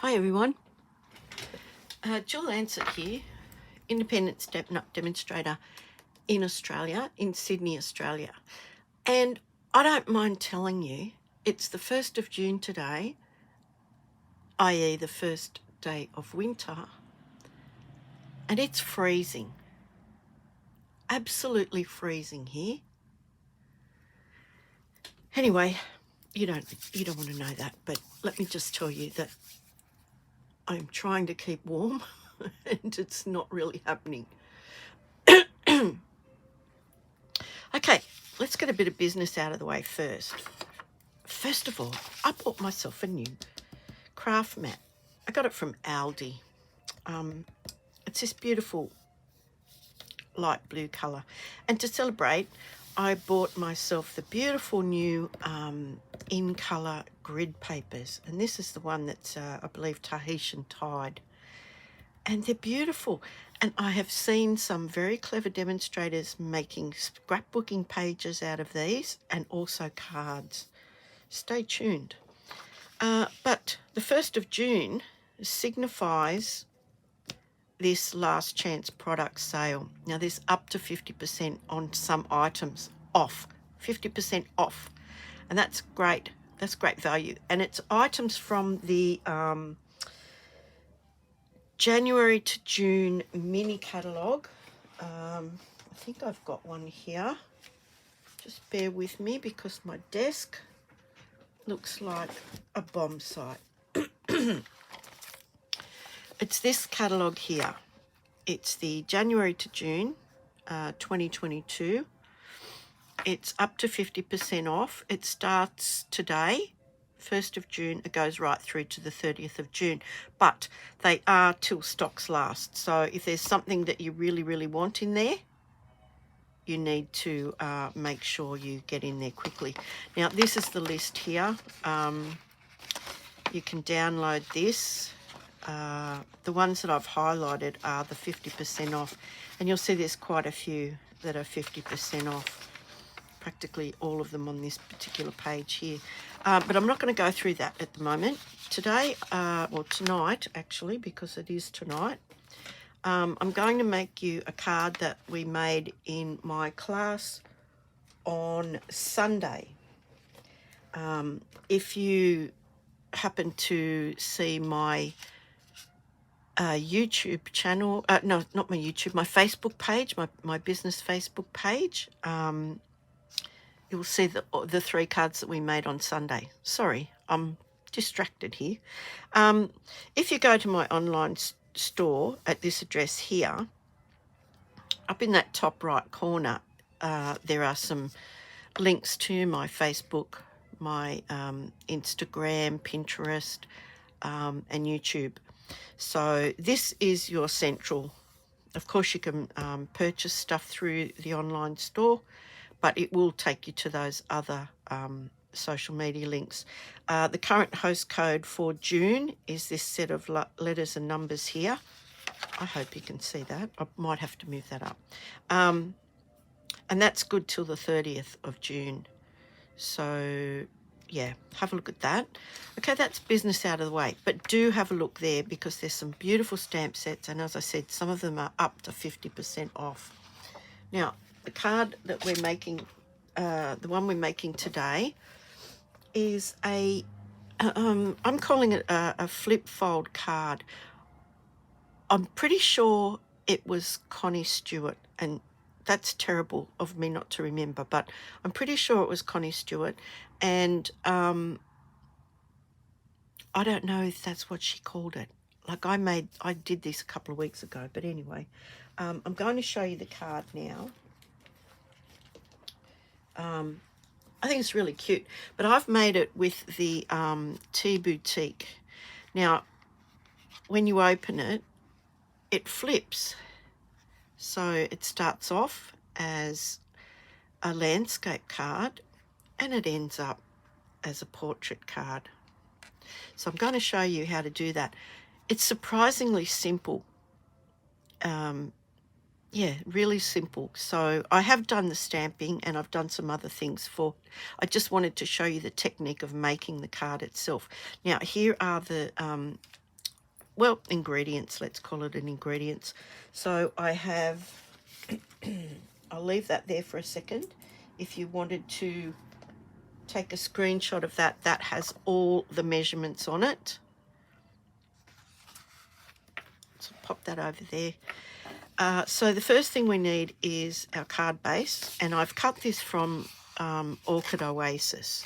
Hi everyone, Jill Ansett here, independent step-up demonstrator in Australia, in Sydney, Australia. And I don't mind telling you, it's the 1st of June today, i.e. the first day of winter, and it's freezing, absolutely freezing here. Anyway, you don't want to know that, but let me just tell you that I'm trying to keep warm and it's not really happening. Okay, let's get a bit of business out of the way first. First of all, I bought myself a new craft mat. I got it from Aldi. It's this beautiful light blue colour. And to celebrate, I bought myself the beautiful new in colour grid papers. And this is the one that's, I believe, Tahitian Tide. And they're beautiful. And I have seen some very clever demonstrators making scrapbooking pages out of these and also cards. Stay tuned. But the 1st of June signifies this last chance product sale. Now there's up to 50% on some items off, 50% off. And that's great. That's great value. And it's items from the January to June mini catalogue. I think I've got one here. Just bear with me because my desk looks like a bomb site. It's this catalogue here. It's the January to June 2022. It's up to 50% off. It starts today, 1st of June. It goes right through to the 30th of June. But they are till stocks last. So if there's something that you really, really want in there, you need to make sure you get in there quickly. Now, this is the list here. You can download this. The ones that I've highlighted are the 50% off. And you'll see there's quite a few that are 50% off. Practically all of them on this particular page here. But I'm not going to go through that at the moment. Today, well tonight actually, because it is tonight, I'm going to make you a card that we made in my class on Sunday. If you happen to see my YouTube channel, no, not my YouTube, my Facebook page, my business Facebook page, you'll see the 3 cards that we made on Sunday. Sorry, I'm distracted here. If you go to my online store at this address here, up in that top right corner, there are some links to my Facebook, my Instagram, Pinterest, and YouTube. So this is your central. Of course, you can purchase stuff through the online store, but it will take you to those other social media links. The current host code for June is this set of letters and numbers here. I hope you can see that. I might have to move that up. And that's good till the 30th of June. So, yeah, have a look at that. Okay, that's business out of the way. But do have a look there because there's some beautiful stamp sets. And as I said, some of them are up to 50% off. Now, the card that we're making, the one we're making today, is a, I'm calling it a flip fold card. I'm pretty sure it was Connie Stewart, and that's terrible of me not to remember, but I'm pretty sure it was Connie Stewart, and I don't know if that's what she called it. Like I did this a couple of weeks ago, but anyway, I'm going to show you the card now. I think it's really cute, but I've made it with the Tea Boutique. Now, when you open it, it flips. So it starts off as a landscape card and it ends up as a portrait card. So I'm going to show you how to do that. It's surprisingly simple. Yeah, really simple. So I have done the stamping and I've done some other things for, I just wanted to show you the technique of making the card itself. Now here are the well, ingredients, let's call it an ingredients. So I have, I'll leave that there for a second. If you wanted to take a screenshot of that, that has all the measurements on it. So pop that over there. So the first thing we need is our card base, and I've cut this from Orchid Oasis,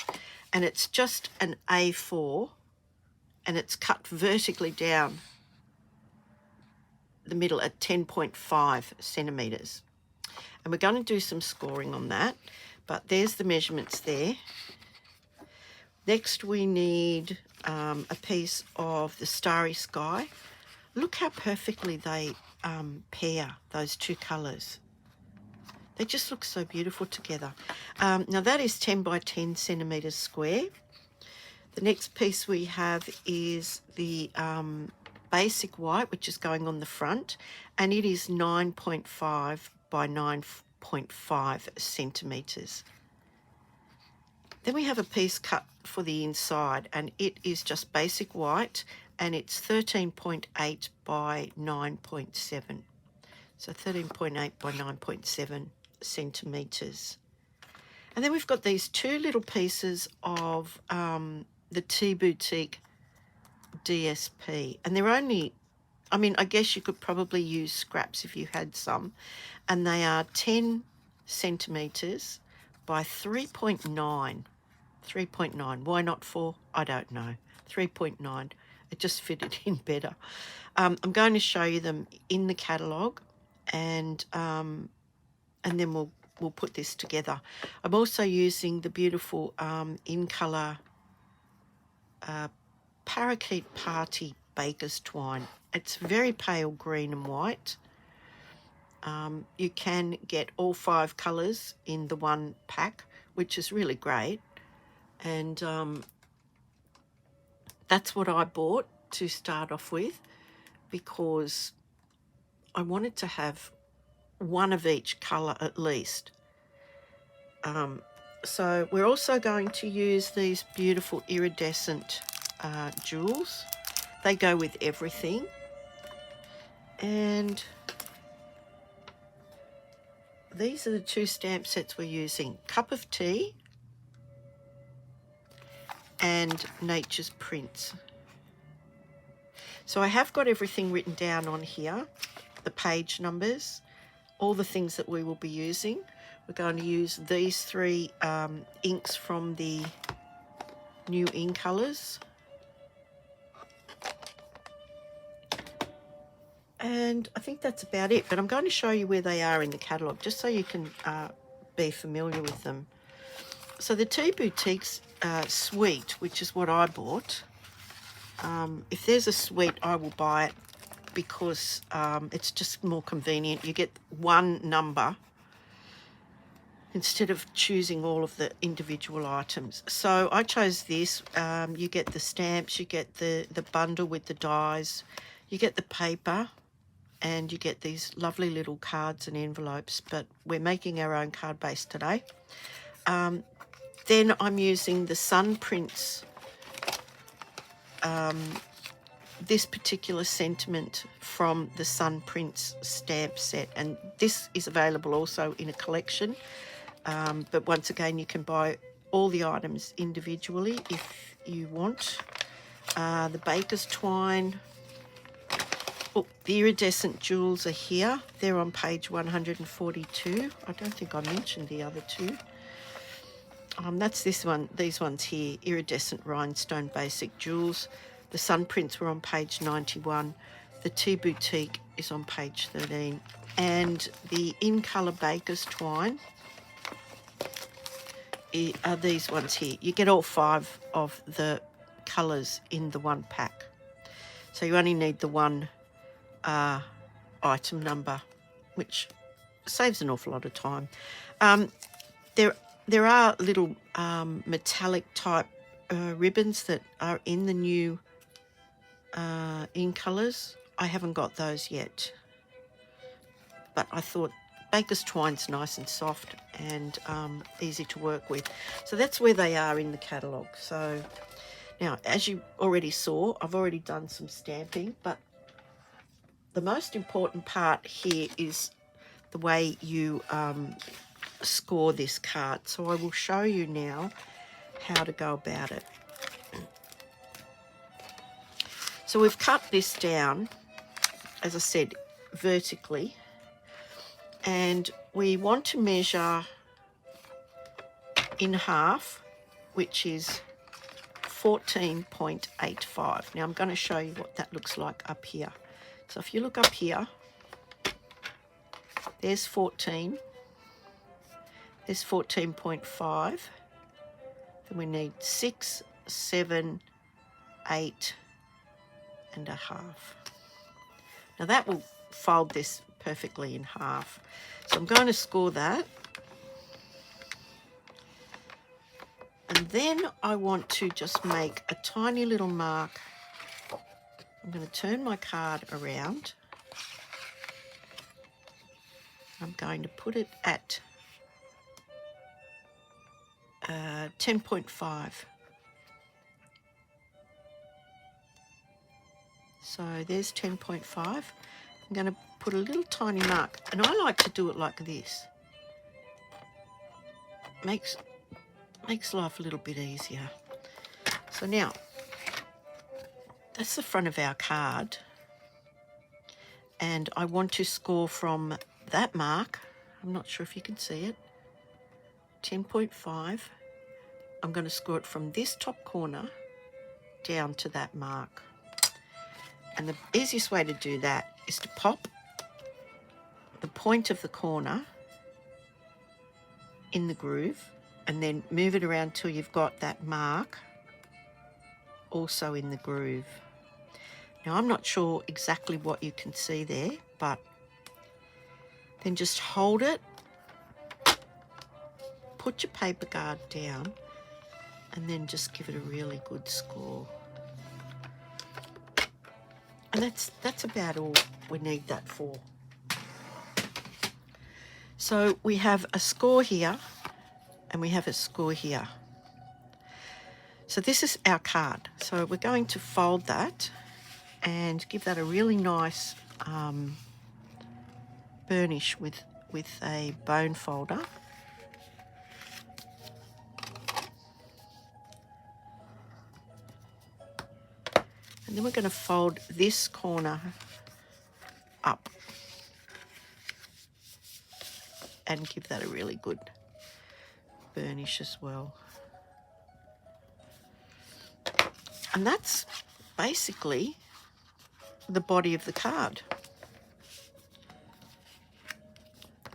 and it's just an A4, and it's cut vertically down the middle at 10.5 centimetres. And we're going to do some scoring on that, but there's the measurements there. Next we need a piece of the Starry Sky. Look how perfectly they pair, those two colours. They just look so beautiful together. Now that is 10 by 10 centimetres square. The next piece we have is the basic white, which is going on the front, and it is 9.5 by 9.5 centimetres. Then we have a piece cut for the inside, and it is just basic white, and it's 13.8 by 9.7. So 13.8 by 9.7 centimetres. And then we've got these two little pieces of the Tea Boutique DSP, and they're only, I mean, I guess you could probably use scraps if you had some, and they are 10 centimetres by 3.9. 3.9. Why not 4? I don't know. 3.9. It just fitted in better. I'm going to show you them in the catalogue, and then we'll put this together. I'm also using the beautiful in colour Parakeet Party Baker's Twine. It's very pale green and white. You can get all 5 colours in the one pack, which is really great. And that's what I bought to start off with, because I wanted to have one of each colour at least. So we're also going to use these beautiful iridescent jewels. They go with everything. And these are the 2 stamp sets we're using: Cup of Tea and Nature's Prints. So I have got everything written down on here, the page numbers, all the things that we will be using. We're going to use these 3 inks from the new In Colours. And I think that's about it, but I'm going to show you where they are in the catalogue, just so you can be familiar with them. So the Tea Boutique's suite, which is what I bought. If there's a suite, I will buy it, because it's just more convenient. You get one number instead of choosing all of the individual items. So I chose this. You get the stamps, you get the bundle with the dies, you get the paper, and you get these lovely little cards and envelopes, but we're making our own card base today. Then I'm using the Sun Prints, this particular sentiment from the Sun Prints stamp set, and this is available also in a collection, but once again you can buy all the items individually if you want. The Baker's Twine. Oh, the iridescent jewels are here. They're on page 142. I don't think I mentioned the other 2. That's this one, these ones here, iridescent rhinestone basic jewels. The Sun Prints were on page 91. The Tea Boutique is on page 13. And the In Colour Baker's Twine are these ones here. You get all 5 of the colours in the one pack. So you only need the one item number, which saves an awful lot of time. There are little metallic type ribbons that are in the new In Colours. I haven't got those yet, but I thought Baker's Twine's nice and soft and easy to work with. So that's where they are in the catalogue. So Now, as you already saw, I've already done some stamping, but the most important part here is the way you score this card. So I will show you now how to go about it. So we've cut this down, as I said, vertically, and we want to measure in half, which is 14.85. Now I'm going to show you what that looks like up here. So if you look up here, there's 14, there's 14.5, then we need 6, 7, 8 and a half. Now that will fold this perfectly in half. So I'm going to score that. And then I want to just make a tiny little mark. I'm going to turn my card around. I'm going to put it at 10.5. So there's 10.5. I'm going to put a little tiny mark, and I like to do it like this. Makes life a little bit easier. So now, that's the front of our card, and I want to score from that mark. I'm not sure if you can see it. 10.5. I'm going to score it from this top corner down to that mark. And the easiest way to do that is to pop the point of the corner in the groove and then move it around till you've got that mark also in the groove. Now I'm not sure exactly what you can see there, but then just hold it, put your paper guard down, and then just give it a really good score. And that's about all we need that for. So we have a score here and we have a score here. So this is our card. So we're going to fold that and give that a really nice burnish with a bone folder. And then we're going to fold this corner up and give that a really good burnish as well. And that's basically the body of the card.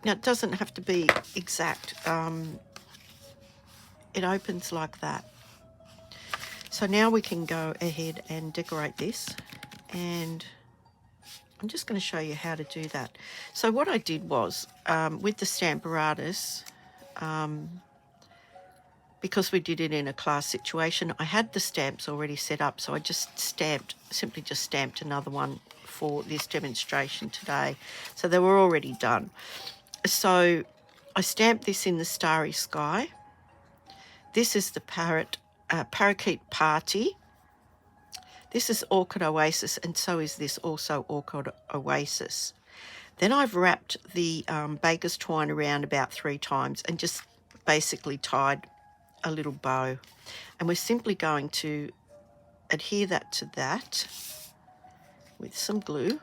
Now it doesn't have to be exact. It opens like that. So now we can go ahead and decorate this, and I'm just going to show you how to do that. So what I did was, with the Stamparatus, because we did it in a class situation, I had the stamps already set up, so I just simply stamped another one for this demonstration today. So they were already done. So I stamped this in the Starry Sky. This is the Parakeet Party. This is Orchid Oasis, and so is this also Orchid Oasis. Then I've wrapped the baker's twine around about 3 times and just basically tied a little bow. And we're simply going to adhere that to that with some glue.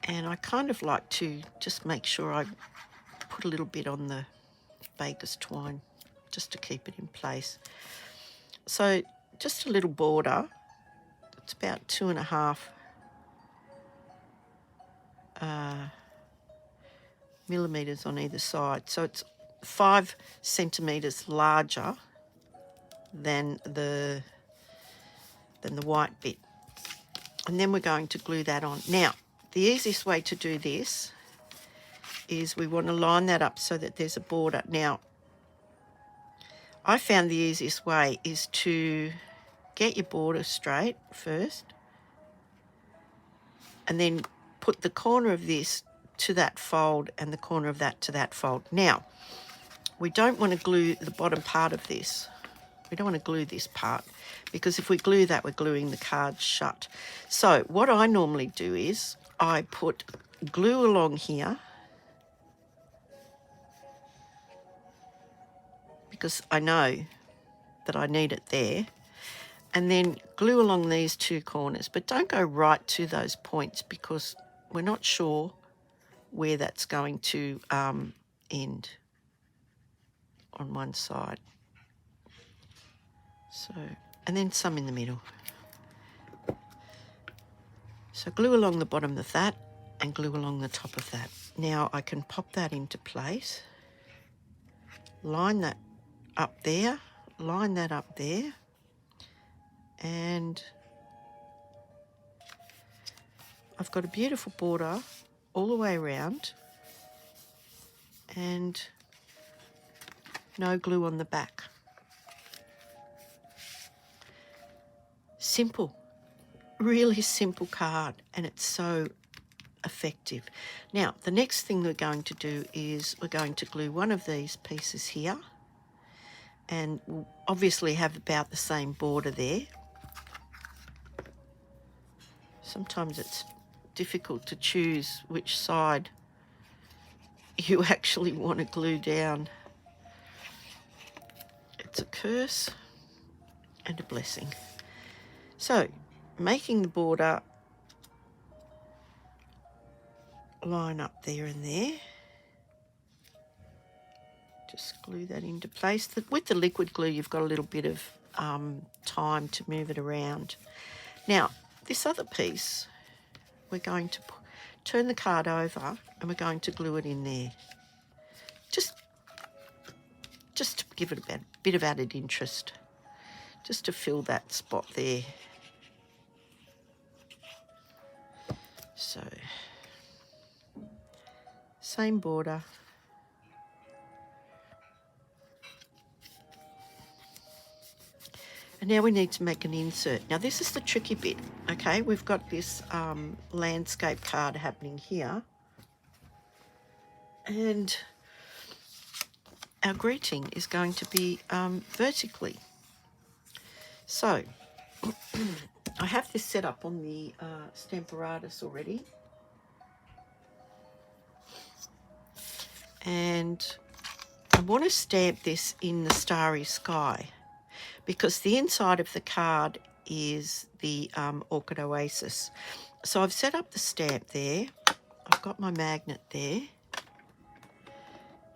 And I kind of like to just make sure I put a little bit on the baker's twine just to keep it in place. So just a little border. It's about 2.5 millimeters on either side. So it's 5 centimeters larger than the white bit. And then we're going to glue that on. Now, the easiest way to do this is we want to line that up so that there's a border. Now, I found the easiest way is to get your border straight first and then put the corner of this to that fold and the corner of that to that fold. Now, we don't want to glue the bottom part of this. We don't want to glue this part, because if we glue that, we're gluing the card shut. So what I normally do is I put glue along here, because I know that I need it there, and then glue along these two corners. But don't go right to those points, because we're not sure where that's going to end on one side. So, and then some in the middle. So glue along the bottom of that and glue along the top of that. Now I can pop that into place, line that up there, line that up there, and I've got a beautiful border all the way around and no glue on the back. Simple, really simple card, and it's so effective. Now, the next thing we're going to do is we're going to glue one of these pieces here, and we'll obviously have about the same border there. Sometimes it's difficult to choose which side you actually want to glue down. It's a curse and a blessing. So, making the border line up there and there. Just glue that into place. With the liquid glue, you've got a little bit of time to move it around. Now, this other piece, we're going to turn the card over and we're going to glue it in there. Just to give it a bit of added interest, just to fill that spot there. So, same border. And now we need to make an insert. Now this is the tricky bit, okay? We've got this landscape card happening here. And our greeting is going to be vertically. So, I have this set up on the Stamparatus already. And I want to stamp this in the Starry Sky, because the inside of the card is the Orchid Oasis. So I've set up the stamp there. I've got my magnet there.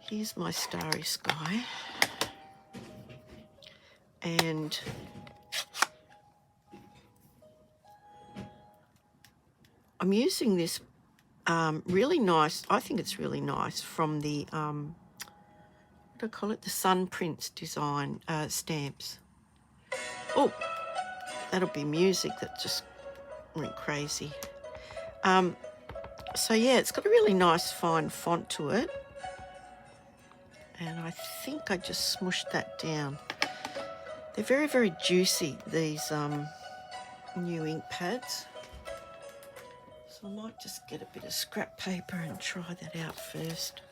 Here's my Starry Sky. And I'm using this really nice, I think it's really nice, from the, what do I call it? The Sun Prince design stamps. Oh, that'll be music that just went crazy. So yeah, it's got a really nice fine font to it. And I think I just smushed that down. They're very, very juicy, these new ink pads. So I might just get a bit of scrap paper and try that out first.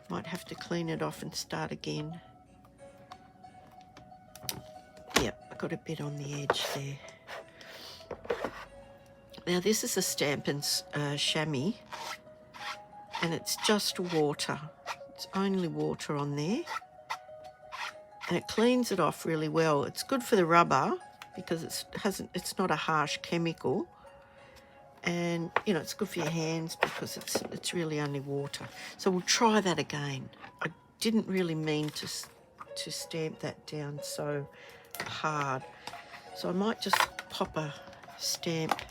Might have to clean it off and start again. Yep, I got a bit on the edge there. Now this is a Stampin' Chamois, and it's just water. It's only water on there. And it cleans it off really well. It's good for the rubber because it's not a harsh chemical. And, you know, it's good for your hands because it's really only water. So we'll try that again. I didn't really mean to stamp that down so hard. So I might just pop a stamp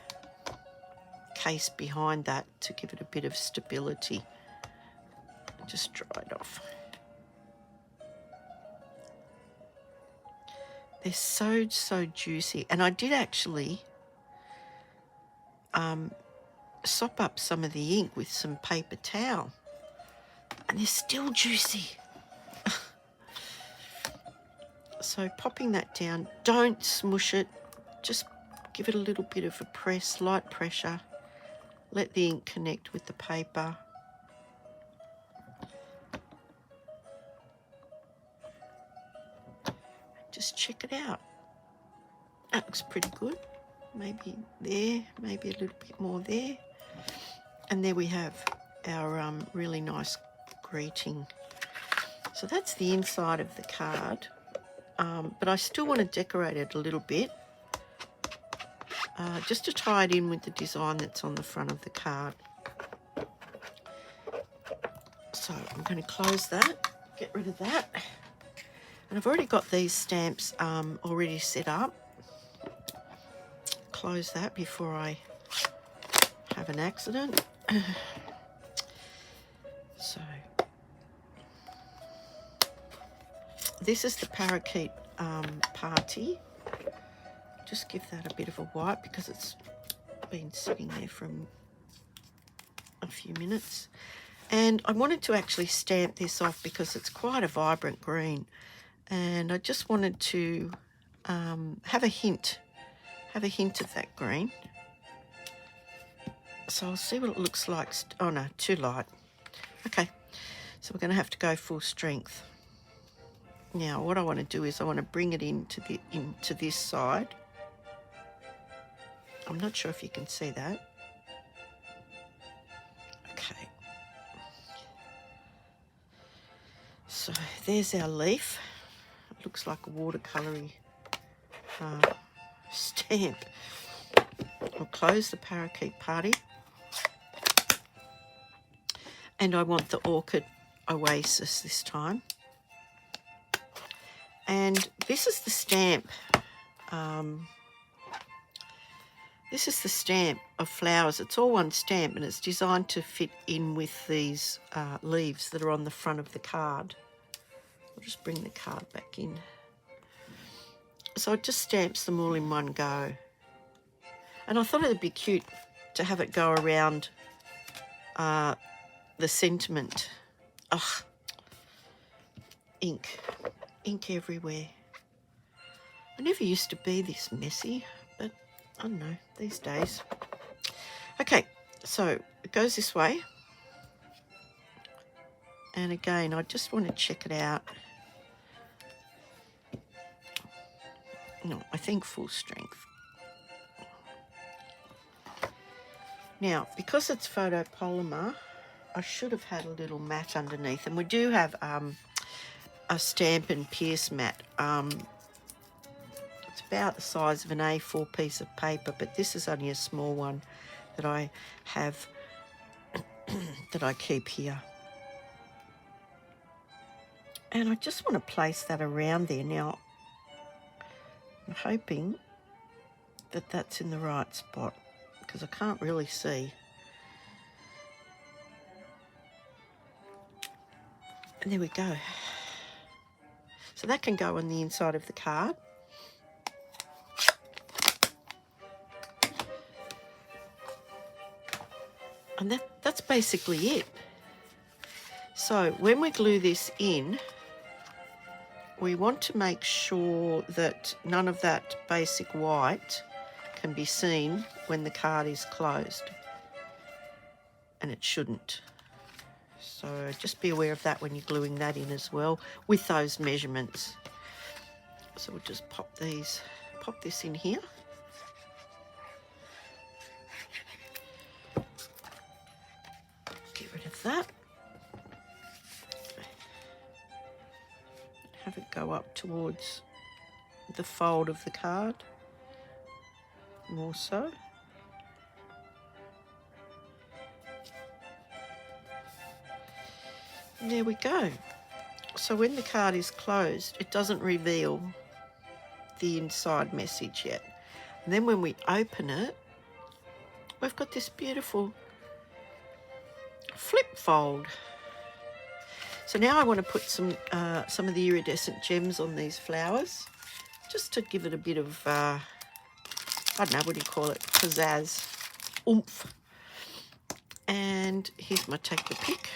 case behind that to give it a bit of stability. Just dry it off. They're so juicy. And I did actually sop up some of the ink with some paper towel. And they're still juicy. So popping that down, don't smush it. Just give it a little bit of a press, light pressure. let the ink connect with the paper. Just check it out. That looks pretty good. Maybe there, maybe a little bit more there. And there we have our really nice greeting. So that's the inside of the card. But I still want to decorate it a little bit, just to tie it in with the design that's on the front of the card. So I'm going to close that, get rid of that. And I've already got these stamps already set up. Close that before I have an accident. So this is the parakeet party. Just give that a bit of a wipe because it's been sitting there for a few minutes. And I wanted to actually stamp this off because it's quite a vibrant green. And I just wanted to have a hint of that green. So I'll see what it looks like. Oh no, too light. Okay, so we're going to have to go full strength. Now what I want to do is I want to bring it into this side. I'm not sure if you can see that. Okay. So there's our leaf. It looks like a watercolour-y stamp. I'll close the parakeet party. And I want the orchid oasis this time. And this is the stamp. This is the stamp of flowers. It's all one stamp and it's designed to fit in with these leaves that are on the front of the card. I'll just bring the card back in. So it just stamps them all in one go. And I thought it'd be cute to have it go around the sentiment. Ugh. Ink everywhere. I never used to be this messy, but I don't know, these days. Okay, so it goes this way. And again, I just want to check it out. No, I think full strength. Now, because it's photopolymer, I should have had a little mat underneath. And we do have a stamp and pierce mat. It's about the size of an A4 piece of paper, but this is only a small one that I have, that I keep here. And I just want to place that around there. Now, I'm hoping that that's in the right spot because I can't really see. And there we go. So that can go on the inside of the card. And that's basically it. So when we glue this in, we want to make sure that none of that basic white can be seen when the card is closed. And it shouldn't. So just be aware of that when you're gluing that in as well with those measurements. So we'll just pop this in here. Get rid of that. Have it go up towards the fold of the card. More so. And there we go. So when the card is closed, it doesn't reveal the inside message yet. And then when we open it, we've got this beautiful flip fold. So now I want to put some of the iridescent gems on these flowers, just to give it a bit of, I don't know, what do you call it, pizzazz, oomph. And here's my take the pick.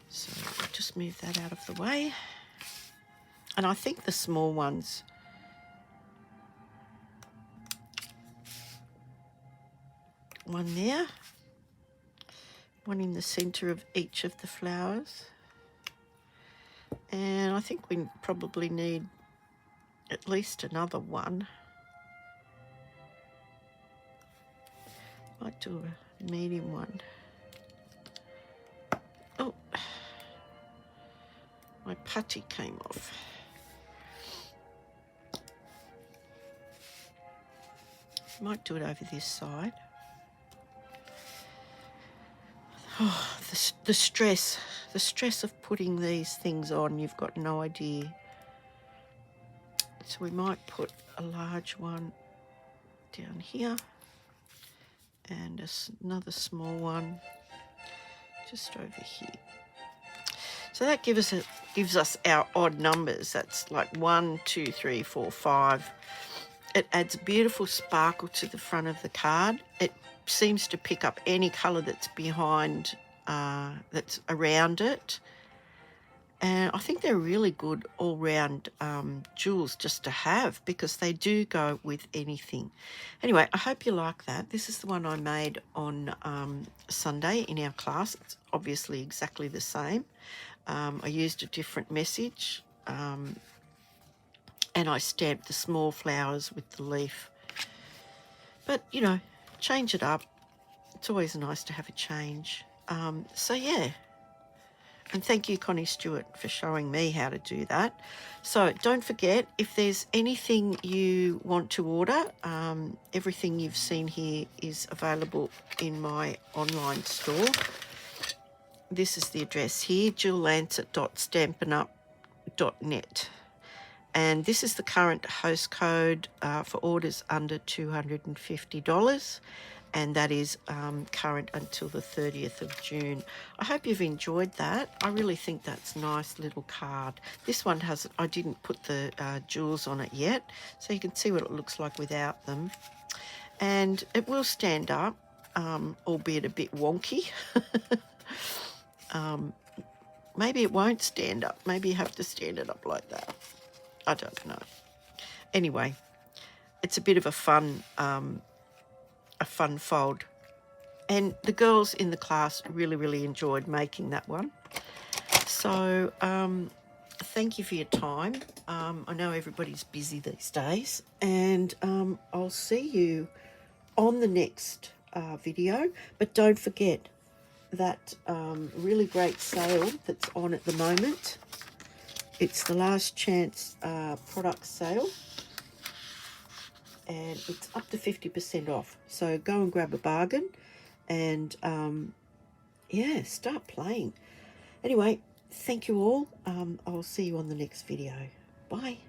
So I'll just move that out of the way. And I think the small ones one there, one in the center of each of the flowers. And I think we probably need at least another one. Might do a medium one. Oh, my putty came off. Might do it over this side. Oh, the stress of putting these things on, you've got no idea. So we might put a large one down here and another small one just over here. So that gives us our odd numbers. That's like 1, 2, 3, 4, 5. It adds beautiful sparkle to the front of the card. It seems to pick up any colour that's behind, that's around it. And I think they're really good all-round jewels just to have, because they do go with anything. Anyway, I hope you like that. This is the one I made on Sunday in our class. It's obviously exactly the same. I used a different message, and I stamped the small flowers with the leaf. But, you know, change it up. It's always nice to have a change. So, yeah. And thank you, Connie Stewart, for showing me how to do that. So don't forget, if there's anything you want to order, everything you've seen here is available in my online store. This is the address here, jilllancet.stampinup.net. And this is the current host code for orders under $250. And that is current until the 30th of June. I hope you've enjoyed that. I really think that's a nice little card. This one I didn't put the jewels on it yet, so you can see what it looks like without them. And it will stand up, albeit a bit wonky. Maybe it won't stand up. Maybe you have to stand it up like that. I don't know. Anyway, it's a bit of a fun fold, and the girls in the class really enjoyed making that one. So thank you for your time. I know everybody's busy these days, and I'll see you on the next video. But don't forget that really great sale that's on at the moment. It's the last chance product sale, and it's up to 50% off. So go and grab a bargain and, yeah, start playing. Anyway, thank you all. I'll see you on the next video. Bye.